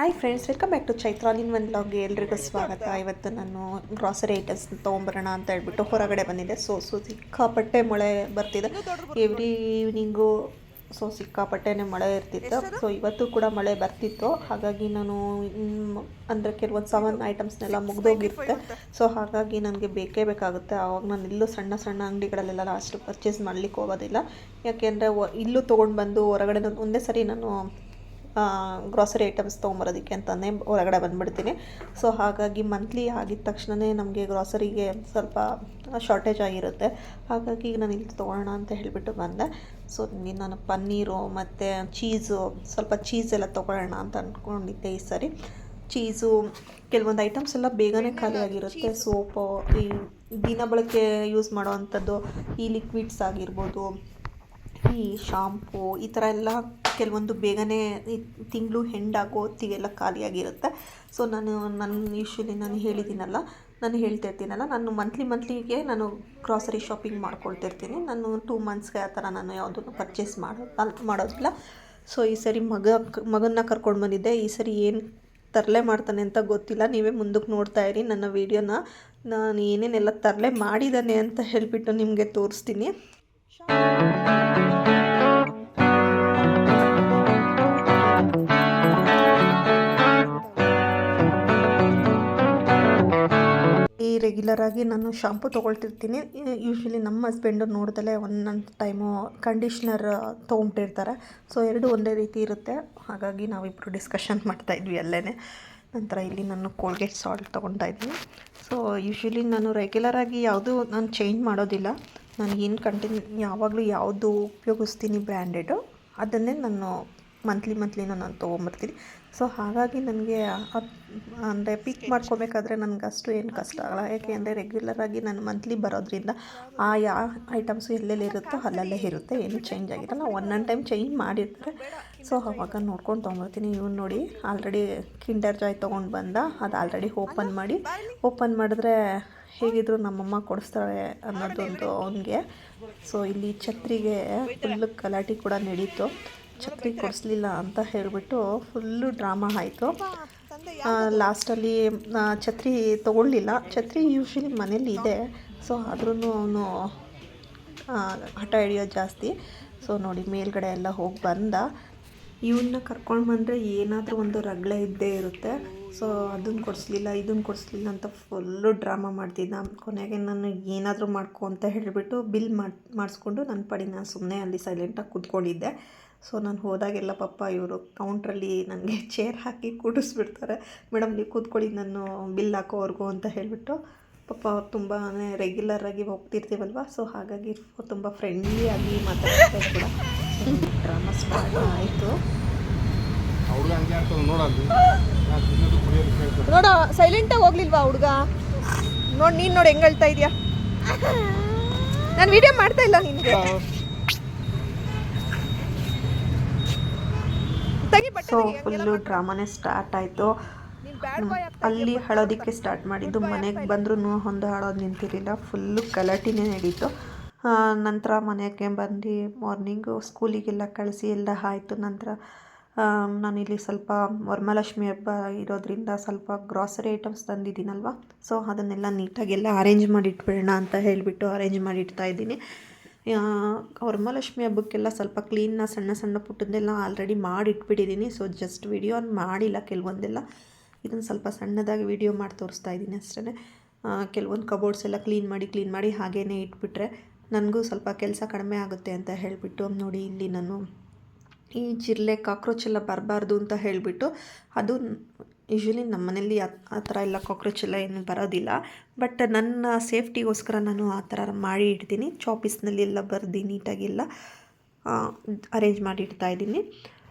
Hi friends, welcome back to Chaitra ನಿನ್ ಒಂದು ವ್ಲಾಗ್ಗೆ ಎಲ್ರಿಗೂ ಸ್ವಾಗತ. ಇವತ್ತು ನಾನು ಗ್ರಾಸರಿ ಐಟಮ್ಸ್ ತೊಗೊಂಬರೋಣ ಅಂತ ಹೇಳ್ಬಿಟ್ಟು ಹೊರಗಡೆ ಬಂದಿದ್ದೆ. ಸಿಕ್ಕಾಪಟ್ಟೆ ಮಳೆ ಬರ್ತಿದೆ. ಎವ್ರಿ ಈವ್ನಿಂಗು ಸಿಕ್ಕಾಪಟ್ಟೆನೇ ಮಳೆ ಇರ್ತಿತ್ತು. ಇವತ್ತು ಕೂಡ ಮಳೆ ಬರ್ತಿತ್ತು. ಹಾಗಾಗಿ ನಾನು ಅಂದರೆ ಕೆಲವೊಂದು 7 ಐಟಮ್ಸ್ನೆಲ್ಲ ಮುಗ್ದೋಗಿರುತ್ತೆ. ಹಾಗಾಗಿ ನನಗೆ ಬೇಕೇ ಬೇಕಾಗುತ್ತೆ. ಆವಾಗ ನಾನು ಇಲ್ಲೂ ಸಣ್ಣ ಸಣ್ಣ ಅಂಗಡಿಗಳಲ್ಲೆಲ್ಲ ಅಷ್ಟು ಪರ್ಚೇಸ್ ಮಾಡಲಿಕ್ಕೆ ಹೋಗೋದಿಲ್ಲ. ಯಾಕೆಂದರೆ ಇಲ್ಲೂ ತೊಗೊಂಡು ಬಂದು ಹೊರಗಡೆ ಒಂದೇ ಸರಿ ನಾನು ಗ್ರಾಸರಿ ಐಟಮ್ಸ್ ತೊಗೊಂಬರೋದಕ್ಕೆ ಅಂತಲೇ ಹೊರಗಡೆ ಬಂದುಬಿಡ್ತೀನಿ. ಹಾಗಾಗಿ ಮಂತ್ಲಿ ಆಗಿದ ತಕ್ಷಣವೇ ನಮಗೆ ಗ್ರಾಸರಿಗೆ ಸ್ವಲ್ಪ ಶಾರ್ಟೇಜ್ ಆಗಿರುತ್ತೆ. ಹಾಗಾಗಿ ನಾನು ಇಲ್ಲಿ ತೊಗೊಳ್ಳೋಣ ಅಂತ ಹೇಳಿಬಿಟ್ಟು ಬಂದೆ. ನಾನು ಪನ್ನೀರು ಮತ್ತು ಸ್ವಲ್ಪ ಚೀಸೆಲ್ಲ ತೊಗೊಳ್ಳೋಣ ಅಂತ ಅಂದ್ಕೊಂಡಿದ್ದೆ. ಈ ಸರಿ ಚೀಸು ಕೆಲವೊಂದು ಐಟಮ್ಸ್ ಎಲ್ಲ ಬೇಗನೆ ಖಾಲಿಯಾಗಿರುತ್ತೆ. ಸೋಪು, ಈ ದಿನ ಬಳಕೆ ಯೂಸ್ ಮಾಡೋ ಅಂಥದ್ದು, ಈ ಲಿಕ್ವಿಡ್ಸ್ ಆಗಿರ್ಬೋದು, ಈ ಶಾಂಪೂ, ಈ ಥರ ಎಲ್ಲ ಕೆಲವೊಂದು ಬೇಗನೆ ತಿಂಗಳು ಹೆಂಡಾಗೋ ಹೊತ್ತಿಗೆಲ್ಲ ಖಾಲಿಯಾಗಿರುತ್ತೆ. ನಾನು ಯೂಶ್ವಲಿ ನಾನು ಹೇಳ್ತಾ ಇರ್ತೀನಲ್ಲ, ನಾನು ಮಂತ್ಲಿಗೆ ನಾನು ಗ್ರಾಸರಿ ಶಾಪಿಂಗ್ ಮಾಡ್ಕೊಳ್ತಿರ್ತೀನಿ. ನಾನು 2 ಮಂತ್ಸ್ಗೆ ಆ ಥರ ನಾನು ಯಾವುದನ್ನು ಪರ್ಚೇಸ್ ಮಾಡೋದಿಲ್ಲ. ಈ ಸರಿ ಮಗನ್ನ ಕರ್ಕೊಂಡು ಬಂದಿದ್ದೆ. ಈ ಸರಿ ಏನು ತರಲೆ ಮಾಡ್ತಾನೆ ಅಂತ ಗೊತ್ತಿಲ್ಲ. ನೀವೇ ಮುಂದಕ್ಕೆ ನೋಡ್ತಾ ಇರಿ ನನ್ನ ವೀಡಿಯೋನ. ನಾನು ಏನೇನೆಲ್ಲ ತರಲೆ ಮಾಡಿದ್ದಾನೆ ಅಂತ ಹೇಳಿಬಿಟ್ಟು ನಿಮಗೆ ತೋರಿಸ್ತೀನಿ. ರೆಗ್ಯುಲರ್ ಆಗಿ ನಾನು ಶಾಂಪು ತೊಗೊಳ್ತಿರ್ತೀನಿ. ಯೂಶ್ವಲಿ ನಮ್ಮ ಹಸ್ಬೆಂಡು ನೋಡಿದಲೇ ಒಂದೊಂದು ಟೈಮು ಕಂಡೀಷ್ನರ್ ತೊಗೊಂಬಿಟ್ಟಿರ್ತಾರೆ. ಎರಡು ಒಂದೇ ರೀತಿ ಇರುತ್ತೆ. ಹಾಗಾಗಿ ನಾವಿಬ್ಬರು ಡಿಸ್ಕಷನ್ ಮಾಡ್ತಾಯಿದ್ವಿ ಅಲ್ಲೇ. ನಂತರ ಇಲ್ಲಿ ನಾನು ಕೋಲ್ಗೇಟ್ ಸಾಲ್ಟ್ ತೊಗೊಳ್ತಾ ಇದ್ದೀನಿ. ಯೂಶ್ವಲಿ ನಾನು ರೆಗ್ಯುಲರ್ ಆಗಿ ಯಾವುದು ನಾನು ಚೇಂಜ್ ಮಾಡೋದಿಲ್ಲ. ನಾನು ಯಾವಾಗಲೂ ಯಾವುದು ಉಪಯೋಗಿಸ್ತೀನಿ ಬ್ರ್ಯಾಂಡೆಡು, ಅದನ್ನೇ ನಾನು ಮಂತ್ಲಿನೂ ನಾನು ತೊಗೊಂಬರ್ತೀನಿ. ಹಾಗಾಗಿ ನನಗೆ ಅಂದರೆ ಪಿಕ್ ಮಾಡ್ಕೋಬೇಕಾದ್ರೆ ನನಗೆ ಅಷ್ಟು ಏನು ಕಷ್ಟ ಆಗಲ್ಲ. ಯಾಕೆ ಅಂದರೆ ರೆಗ್ಯುಲರಾಗಿ ನಾನು ಮಂತ್ಲಿ ಬರೋದ್ರಿಂದ ಯಾವ ಐಟಮ್ಸು ಎಲ್ಲೆಲ್ಲಿರುತ್ತೋ ಅಲ್ಲಲ್ಲೇ ಇರುತ್ತೆ, ಏನು ಚೇಂಜ್ ಆಗಿರಲ್ಲ. ಒಂದೊಂದು ಟೈಮ್ ಚೇಂಜ್ ಮಾಡಿರ್ತಾರೆ. ಆವಾಗ ನೋಡ್ಕೊಂಡು ತೊಗೊಂಬರ್ತೀನಿ. ಇವನು ನೋಡಿ ಆಲ್ರೆಡಿ ಕಿಂಡರ್ ಜಾಯ್ ತೊಗೊಂಡು ಬಂದ. ಅದು ಆಲ್ರೆಡಿ ಓಪನ್ ಮಾಡಿದ್ರೆ ಹೇಗಿದ್ರು ನಮ್ಮಮ್ಮ ಕೊಡಿಸ್ತಾಳೆ ಅನ್ನೋದೊಂದು ಅವನಿಗೆ. ಇಲ್ಲಿ ಛತ್ರಿಗೆ ಫುಲ್ಲು ಗಲಾಟೆ ಕೂಡ ನಡೀತು. ಛತ್ರಿ ಕೊಡಿಸ್ಲಿಲ್ಲ ಅಂತ ಹೇಳಿಬಿಟ್ಟು ಫುಲ್ಲು ಡ್ರಾಮಾ ಆಯಿತು. ಲಾಸ್ಟಲ್ಲಿ ಛತ್ರಿ ತೊಗೊಳ್ಳಿಲ್ಲ. ಛತ್ರಿ ಯೂಶ್ವಲಿ ಮನೇಲಿ ಇದೆ. ಆದ್ರೂ ಅವನು ಹಠ ಹಿಡಿಯೋದು ಜಾಸ್ತಿ. ನೋಡಿ ಮೇಲ್ಗಡೆ ಎಲ್ಲ ಹೋಗಿ ಬಂದ. ಇವನ್ನ ಕರ್ಕೊಂಡು ಬಂದರೆ ಏನಾದರೂ ಒಂದು ರಗಳೆ ಇದ್ದೇ ಇರುತ್ತೆ. ಅದನ್ನು ಕೊಡಿಸ್ಲಿಲ್ಲ, ಇದನ್ನು ಕೊಡಿಸ್ಲಿಲ್ಲ ಅಂತ ಫುಲ್ಲು ಡ್ರಾಮಾ ಮಾಡ್ತಿದ್ದ. ಕೊನೆಗೆ ನಾನು ಏನಾದರೂ ಮಾಡ್ಕೊ ಅಂತ ಹೇಳಿಬಿಟ್ಟು ಬಿಲ್ ಮಾಡಿಸ್ಕೊಂಡು ನನ್ನ ಪಾಡಿಗೆ ನಾನು ಸುಮ್ಮನೆ ಅಲ್ಲಿ ಸೈಲೆಂಟಾಗಿ ಕೂತ್ಕೊಂಡಿದ್ದೆ. ನಾನು ಹೋದಾಗೆಲ್ಲ ಪಾಪ ಇವರು ಕೌಂಟ್ರಲ್ಲಿ ನನಗೆ ಚೇರ್ ಹಾಕಿ ಕೂಡಿಸ್ಬಿಡ್ತಾರೆ. ಮೇಡಮ್ ನೀವು ಕೂತ್ಕೊಳ್ಳಿ, ನಾನು ಬಿಲ್ ಹಾಕೋವರೆಗೂ ಅಂತ ಹೇಳಿಬಿಟ್ಟು. ಪಾಪ ಅವ್ರು ತುಂಬಾ ರೆಗ್ಯುಲರಾಗಿ ಹೋಗ್ತಿರ್ತೀವಲ್ವ. ಹಾಗಾಗಿ ತುಂಬ ಫ್ರೆಂಡ್ಲಿಯಾಗಿ ಮಾತಾಡ್ತಾರೆ ಕೂಡ. ಡ್ರಾಮಾ ಸ್ಟಾರ್ಟ್ ಆಯಿತು. ನೋಡ ಸೈಲೆಂಟಾಗಿ ಹೋಗ್ಲಿಲ್ವಾ ಹುಡುಗ? ನೀನು ನೋಡಿ ಹೆಂಗೆ ಹೇಳ್ತಾ ಇದೆಯಾ. ನಾನು ವಿಡಿಯೋ ಮಾಡ್ತಾ ಇಲ್ಲ ನಿನಗೆ. ಫುಲ್ಲು ಡ್ರಾಮಾನೇ ಸ್ಟಾರ್ಟ್ ಆಯಿತು. ಅಲ್ಲಿ ಅಳೋದಕ್ಕೆ ಸ್ಟಾರ್ಟ್ ಮಾಡಿದ್ದು. ಮನೆಗೆ ಬಂದ್ರೂ ಒಂದು ಅಳೋದು ನಿಂತಿರಲಿಲ್ಲ. ಫುಲ್ಲು ಗಲಾಟೆನೇ ನಡೀತು. ನಂತರ ಮನೆಗೆ ಬಂದು ಮಾರ್ನಿಂಗು ಸ್ಕೂಲಿಗೆಲ್ಲ ಕಳಿಸಿ ಎಲ್ಲ ಆಯಿತು. ನಂತರ ನಾನಿಲ್ಲಿ ಸ್ವಲ್ಪ ವರಮಹಾಲಕ್ಷ್ಮಿ ಹಬ್ಬ ಇರೋದ್ರಿಂದ ಸ್ವಲ್ಪ ಗ್ರಾಸರಿ ಐಟಮ್ಸ್ ತಂದಿದ್ದೀನಲ್ವ. ಅದನ್ನೆಲ್ಲ ನೀಟಾಗೆಲ್ಲ ಅರೇಂಜ್ ಮಾಡಿ ಇಟ್ಬಿಡೋಣ ಅಂತ ಹೇಳಿಬಿಟ್ಟು ಅರೇಂಜ್ ಮಾಡಿ ಇಡ್ತಾಯಿದ್ದೀನಿ. ವರಮಹಾಲಕ್ಷ್ಮಿ ಹಬ್ಬಕ್ಕೆಲ್ಲ ಸ್ವಲ್ಪ ಕ್ಲೀನ್ನ ಸಣ್ಣ ಪುಟ್ಟದ್ದೆಲ್ಲ ಆಲ್ರೆಡಿ ಮಾಡಿ ಇಟ್ಬಿಟ್ಟಿದ್ದೀನಿ. ಜಸ್ಟ್ ವಿಡಿಯೋ ಮಾಡಿಲ್ಲ ಕೆಲವೊಂದೆಲ್ಲ. ಇದನ್ನು ಸ್ವಲ್ಪ ಸಣ್ಣದಾಗಿ ವಿಡಿಯೋ ಮಾಡಿ ತೋರಿಸ್ತಾ ಇದ್ದೀನಿ ಅಷ್ಟೇ. ಕೆಲವೊಂದು ಕಬೋರ್ಡ್ಸ್ ಎಲ್ಲ ಕ್ಲೀನ್ ಮಾಡಿ ಹಾಗೇ ಇಟ್ಬಿಟ್ರೆ ನನಗೂ ಸ್ವಲ್ಪ ಕೆಲಸ ಕಡಿಮೆ ಆಗುತ್ತೆ ಅಂತ ಹೇಳಿಬಿಟ್ಟು ನೋಡಿ ಇಲ್ಲಿ ನಾನು ಈ ಜಿರಳೆ ಕಾಕ್ರೋಚ್ ಎಲ್ಲ ಬರಬಾರ್ದು ಅಂತ ಹೇಳಿಬಿಟ್ಟು, ಅದು ಯೂಶ್ವಲಿ ನಮ್ಮ ಮನೇಲಿ ಆ ಥರ ಎಲ್ಲ ಕಾಕ್ರೋಚ್ ಎಲ್ಲ ಏನು ಬರೋದಿಲ್ಲ. ಬಟ್ ನನ್ನ ಸೇಫ್ಟಿಗೋಸ್ಕರ ನಾನು ಆ ಥರ ಮಾಡಿ ಇಡ್ತೀನಿ. ಚಾಪೀಸ್ನಲ್ಲಿ ಎಲ್ಲ ಬರೆದು ನೀಟಾಗೆಲ್ಲ ಅರೇಂಜ್ ಮಾಡಿ ಇಡ್ತಾಯಿದ್ದೀನಿ.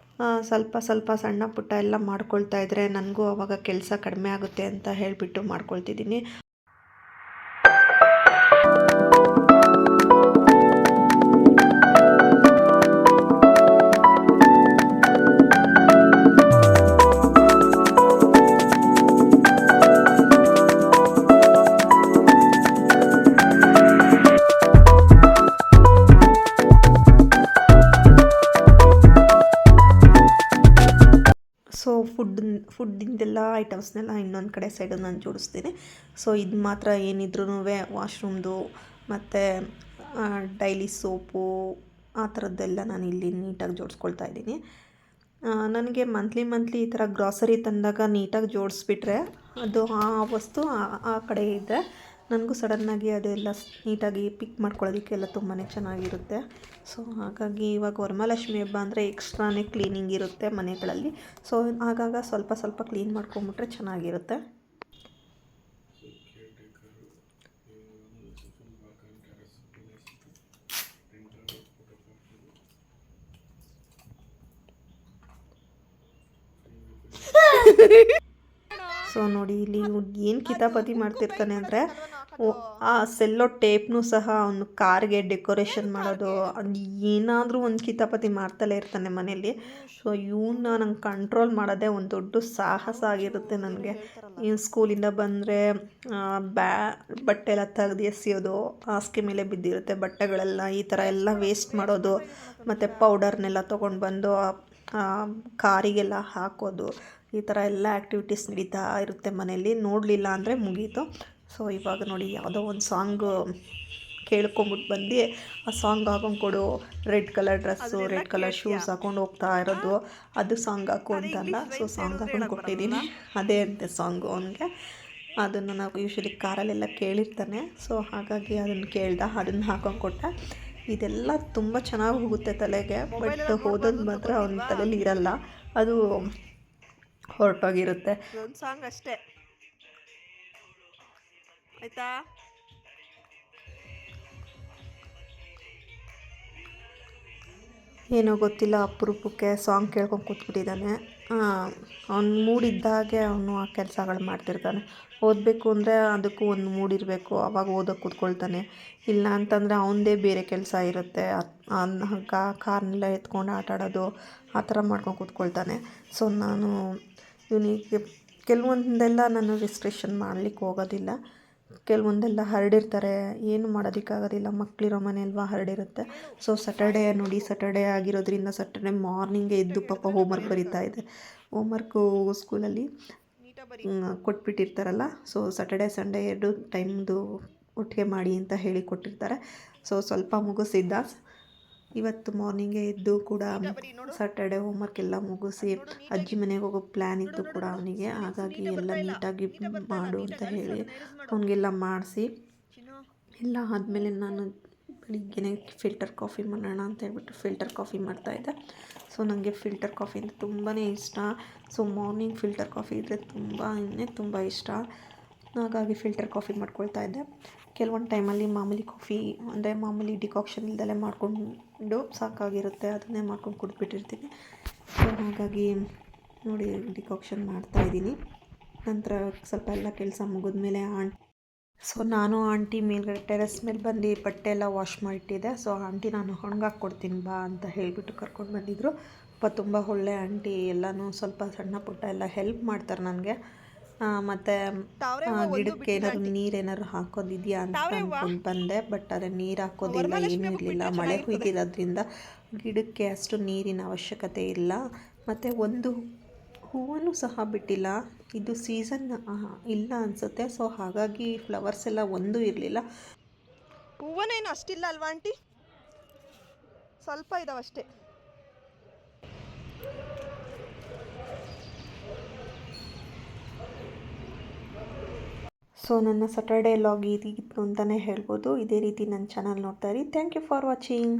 ಸ್ವಲ್ಪ ಸಣ್ಣ ಪುಟ್ಟ ಎಲ್ಲ ಮಾಡ್ಕೊಳ್ತಾ ಇದ್ದರೆ ನನಗೂ ಆವಾಗ ಕೆಲಸ ಕಡಿಮೆ ಆಗುತ್ತೆ ಅಂತ ಹೇಳಿಬಿಟ್ಟು ಮಾಡ್ಕೊಳ್ತಿದ್ದೀನಿ. ಫುಡ್ಡಿಂದೆಲ್ಲ ಐಟಮ್ಸ್ನೆಲ್ಲ ಇನ್ನೊಂದು ಕಡೆ ಸೈಡು ನಾನು ಜೋಡಿಸ್ತೀನಿ. ಸೊ ಇದು ಮಾತ್ರ ಏನಿದ್ರೂ ವಾಶ್ರೂಮ್ದು ಮತ್ತು ಡೈಲಿ ಸೋಪು ಆ ಥರದ್ದೆಲ್ಲ ನಾನು ಇಲ್ಲಿ ನೀಟಾಗಿ ಜೋಡಿಸ್ಕೊಳ್ತಾ ಇದ್ದೀನಿ. ನನಗೆ ಮಂತ್ಲಿ ಈ ಥರ ಗ್ರಾಸರಿ ತಂದಾಗ ನೀಟಾಗಿ ಜೋಡಿಸ್ಬಿಟ್ರೆ ಅದು ಆ ವಸ್ತು ಆ ಕಡೆ ಇದ್ದರೆ ನನಗೂ ಸಡನ್ನಾಗಿ ಅದೆಲ್ಲ ನೀಟಾಗಿ ಪಿಕ್ ಮಾಡ್ಕೊಳ್ಳೋದಕ್ಕೆಲ್ಲ ತುಂಬಾ ಚೆನ್ನಾಗಿರುತ್ತೆ. ಸೊ ಹಾಗಾಗಿ ಇವಾಗ ವರಮಹಾಲಕ್ಷ್ಮಿ ಹಬ್ಬ ಅಂದರೆ ಎಕ್ಸ್ಟ್ರಾನೇ ಕ್ಲೀನಿಂಗ್ ಇರುತ್ತೆ ಮನೆಗಳಲ್ಲಿ. ಸೊ ಆಗಾಗ ಸ್ವಲ್ಪ ಕ್ಲೀನ್ ಮಾಡ್ಕೊಂಬಿಟ್ರೆ ಚೆನ್ನಾಗಿರುತ್ತೆ. ಸೊ ನೋಡಿ ಇಲ್ಲಿ ಏನು ಕಿತಾಪತಿ ಮಾಡ್ತಿರ್ತಾನೆ ಅಂದರೆ ಆ ಸೆಲ್ಲೋ ಟೇಪ್ನೂ ಸಹ ಅವನು ಕಾರ್ಗೆ ಡೆಕೋರೇಷನ್ ಮಾಡೋದು, ಅದು ಏನಾದರೂ ಒಂದು ಕಿತಾಪತಿ ಮಾಡ್ತಲೇ ಇರ್ತಾನೆ ಮನೇಲಿ. ಸೊ ಇವನ್ನ ನಂಗೆ ಕಂಟ್ರೋಲ್ ಮಾಡೋದೇ ಒಂದು ದೊಡ್ಡ ಸಾಹಸ ಆಗಿರುತ್ತೆ ನನಗೆ. ಇನ್ನು ಸ್ಕೂಲಿಂದ ಬಂದರೆ ಬಟ್ಟೆ ಎಲ್ಲ ತೆಗ್ದು ಎಸೆಯೋದು, ಹಾಸಿಗೆ ಮೇಲೆ ಬಿದ್ದಿರುತ್ತೆ ಬಟ್ಟೆಗಳೆಲ್ಲ, ಈ ಥರ ಎಲ್ಲ ವೇಸ್ಟ್ ಮಾಡೋದು, ಮತ್ತು ಪೌಡರ್ನೆಲ್ಲ ತೊಗೊಂಡು ಬಂದು ಕಾರಿಗೆಲ್ಲ ಹಾಕೋದು, ಈ ಥರ ಎಲ್ಲ ಆ್ಯಕ್ಟಿವಿಟೀಸ್ ನಡೀತಾ ಇರುತ್ತೆ ಮನೇಲಿ. ನೋಡಲಿಲ್ಲ ಅಂದರೆ ಮುಗೀತು. ಸೊ ಇವಾಗ ನೋಡಿ ಯಾವುದೋ ಒಂದು ಸಾಂಗು ಕೇಳ್ಕೊಂಬಿಟ್ಟು ಬಂದು ಆ ಸಾಂಗ್ ಹಾಕೊಂಡು ಕೊಡು, red colour dress, red colour shoes ಹಾಕೊಂಡು ಹೋಗ್ತಾ ಇರೋದು, ಅದು ಸಾಂಗ್ ಹಾಕು ಅಂತಲ್ಲ. ಸೊ ಸಾಂಗ್ ಹಾಕೊಂಡು ಕೊಟ್ಟಿದ್ದೀನಿ, ಅದೇ ಅಂತೆ ಸಾಂಗು ಅವನಿಗೆ. ಅದನ್ನು ನಾವು ಯೂಶ್ವಲಿ ಕಾರಲ್ಲೆಲ್ಲ ಕೇಳಿರ್ತಾನೆ. ಸೊ ಹಾಗಾಗಿ ಅದನ್ನು ಅದನ್ನು ಹಾಕೊಂಡು ಕೊಟ್ಟೆ. ಇದೆಲ್ಲ ತುಂಬ ಚೆನ್ನಾಗಿ ಹೋಗುತ್ತೆ ತಲೆಗೆ, ಬಟ್ ಹೋದದ್ದು ಮಾತ್ರ ಅವನ ತಲೆಯಲ್ಲಿ ಇರಲ್ಲ, ಅದು ಹೊರಟೋಗಿರುತ್ತೆ. ಒಂದು ಸಾಂಗ್ ಅಷ್ಟೇ ಆಯ್ತಾ. ಏನೋ ಗೊತ್ತಿಲ್ಲ, ಅಪರೂಪಕ್ಕೆ ಸಾಂಗ್ ಕೇಳ್ಕೊಂಡು ಕೂತ್ಬಿಟ್ಟಿದ್ದಾನೆ. ಅವ್ನು ಮೂಡಿದ್ದಾಗೆ ಅವನು ಆ ಕೆಲಸಗಳು ಮಾಡ್ತಿರ್ತಾನೆ. ಓದಬೇಕು ಅಂದರೆ ಅದಕ್ಕೂ ಒಂದು ಮೂಡಿರಬೇಕು, ಆವಾಗ ಓದೋಕ್ಕೆ ಕೂತ್ಕೊಳ್ತಾನೆ. ಇಲ್ಲ ಅಂತಂದರೆ ಅವನದೇ ಬೇರೆ ಕೆಲಸ ಇರುತ್ತೆ, ಕಾರ್ನೆಲ್ಲ ಎತ್ಕೊಂಡು ಆಟ ಆಡೋದು ಆ ಥರ ಮಾಡ್ಕೊಂಡು ಕೂತ್ಕೊಳ್ತಾನೆ. ಸೊ ನಾನು ಇವನಿಗೆ ಕೆಲವೊಂದೆಲ್ಲ ನಾನು ರಿಸ್ಟ್ರಿಕ್ಷನ್ ಮಾಡಲಿಕ್ಕೆ ಹೋಗೋದಿಲ್ಲ. ಕೆಲವೊಂದೆಲ್ಲ ಹರಡಿರ್ತಾರೆ, ಏನು ಮಾಡೋದಕ್ಕಾಗೋದಿಲ್ಲ, ಮಕ್ಕಳಿರೋ ಮನೆ ಅಲ್ವಾ, ಹರಡಿರುತ್ತೆ. ಸೊ ಸ್ಯಾಟರ್ಡೇ ಆಗಿರೋದ್ರಿಂದ ಸ್ಯಾಟರ್ಡೇ ಮಾರ್ನಿಂಗೇ ಎದ್ದು ಪಾಪ ಹೋಮ್ವರ್ಕ್ ಬರೀತಾ ಇದೆ. ಹೋಮ್ವರ್ಕು ಸ್ಕೂಲಲ್ಲಿ ಕೊಟ್ಬಿಟ್ಟಿರ್ತಾರಲ್ಲ, ಸೊ ಸ್ಯಾಟರ್ಡೇ ಸಂಡೇ 2 ಟೈಮ್ದು ಒಟ್ಟಿಗೆ ಮಾಡಿ ಅಂತ ಹೇಳಿ ಕೊಟ್ಟಿರ್ತಾರೆ. ಸೊ ಸ್ವಲ್ಪ ಮುಗಿಸಿದ್ದ. ಇವತ್ತು ಮಾರ್ನಿಂಗೇ ಎದ್ದು ಕೂಡ ಸ್ಯಾಟರ್ಡೇ ಹೋಮ್ವರ್ಕ್ ಎಲ್ಲ ಮುಗಿಸಿ ಅಜ್ಜಿ ಮನೆಗೆ ಹೋಗೋ ಪ್ಲ್ಯಾನ್ ಇತ್ತು ಕೂಡ ಅವನಿಗೆ. ಹಾಗಾಗಿ ಎಲ್ಲ ನೀಟಾಗಿ ಮಾಡು ಅಂತ ಹೇಳಿ ಅವನಿಗೆಲ್ಲ ಮಾಡಿಸಿ ಎಲ್ಲ ಆದಮೇಲೆ ನಾನು ಬೆಳಿಗ್ಗೆನೇ ಫಿಲ್ಟರ್ ಕಾಫಿ ಮಾಡೋಣ ಅಂತ ಹೇಳ್ಬಿಟ್ಟು ಫಿಲ್ಟರ್ ಕಾಫಿ ಮಾಡ್ತಾಯಿದ್ದೆ. ಸೊ ನನಗೆ ಫಿಲ್ಟರ್ ಕಾಫಿ ಅಂದರೆ ತುಂಬಾ ಇಷ್ಟ. ಸೊ ಮಾರ್ನಿಂಗ್ ಫಿಲ್ಟರ್ ಕಾಫಿ ಇದ್ದರೆ ತುಂಬ ಇಷ್ಟ. ಹಾಗಾಗಿ ಫಿಲ್ಟರ್ ಕಾಫಿ ಮಾಡ್ಕೊಳ್ತಾ ಇದ್ದೆ. ಕೆಲವೊಂದು ಟೈಮಲ್ಲಿ ಮಾಮೂಲಿ ಕಾಫಿ ಅಂದರೆ ಮಾಮೂಲಿ ಡಿಕಾಕ್ಷನ್ ಇಲ್ದಲೇ ಮಾಡಿಕೊಂಡು ಸಾಕಾಗಿರುತ್ತೆ, ಅದನ್ನೇ ಮಾಡ್ಕೊಂಡು ಕುಡಿದ್ಬಿಟ್ಟಿರ್ತೀನಿ. ಸೊ ಹಾಗಾಗಿ ನೋಡಿ ಡಿಕಾಕ್ಷನ್ ಮಾಡ್ತಾಯಿದ್ದೀನಿ. ನಂತರ ಸ್ವಲ್ಪ ಎಲ್ಲ ಕೆಲಸ ಮುಗಿದ್ಮೇಲೆ ಸೊ ನಾನು ಆಂಟಿ ಮೇಲ್ಗಡೆ ಟೆರೆಸ್ ಮೇಲೆ ಬಂದು ಬಟ್ಟೆ ಎಲ್ಲ ವಾಶ್ ಮಾಡಿಟ್ಟಿದ್ದೆ. ಸೊ ಆಂಟಿ ನಾನು ಒಣಗಾಕಿ ಕೊಡ್ತೀನಿ ಬಾ ಅಂತ ಹೇಳಿಬಿಟ್ಟು ಕರ್ಕೊಂಡು ಬಂದಿದ್ದರು. ತುಂಬ ಒಳ್ಳೆ ಆಂಟಿ, ಎಲ್ಲನೂ ಸ್ವಲ್ಪ ಸಣ್ಣ ಪುಟ್ಟ ಎಲ್ಲ ಹೆಲ್ಪ್ ಮಾಡ್ತಾರೆ ನನಗೆ. ಮತ್ತು ಗಿಡಕ್ಕೆ ನೀರೇನಾದ್ರು ಹಾಕೋದಿದೆಯಾ ಅಂತ ಅಂದ್ಕೊಂಡು ಬಂದೆ, ಬಟ್ ಅದೇ ನೀರು ಹಾಕೋದಿಲ್ಲ, ಏನೂ ಇರಲಿಲ್ಲ. ಮಳೆ ಹುಯ್ದಿರೋದ್ರಿಂದ ಗಿಡಕ್ಕೆ ಅಷ್ಟು ನೀರಿನ ಅವಶ್ಯಕತೆ ಇಲ್ಲ. ಮತ್ತು ಒಂದು ಹೂವನ್ನು ಸಹ ಬಿಟ್ಟಿಲ್ಲ, ಇದು ಸೀಸನ್ ಇಲ್ಲ ಅನಿಸುತ್ತೆ. ಸೊ ಹಾಗಾಗಿ ಫ್ಲವರ್ಸ್ ಎಲ್ಲ ಒಂದೂ ಇರಲಿಲ್ಲ. ಹೂವನೇನು ಅಷ್ಟಿಲ್ಲ ಅಲ್ವಾ ಆಂಟಿ, ಸ್ವಲ್ಪ ಇದಾವಷ್ಟೇ. ಸೊ ನನ್ನ ಸ್ಯಾಟರ್ಡೇ ಲಾಗ್ ಇದಿತ್ತು ಅಂತಲೇ ಹೇಳ್ಬೋದು. ಇದೇ ರೀತಿ ನನ್ನ ಚಾನಲ್ ನೋಡ್ತಾ ಇರಿ. Thank you for watching.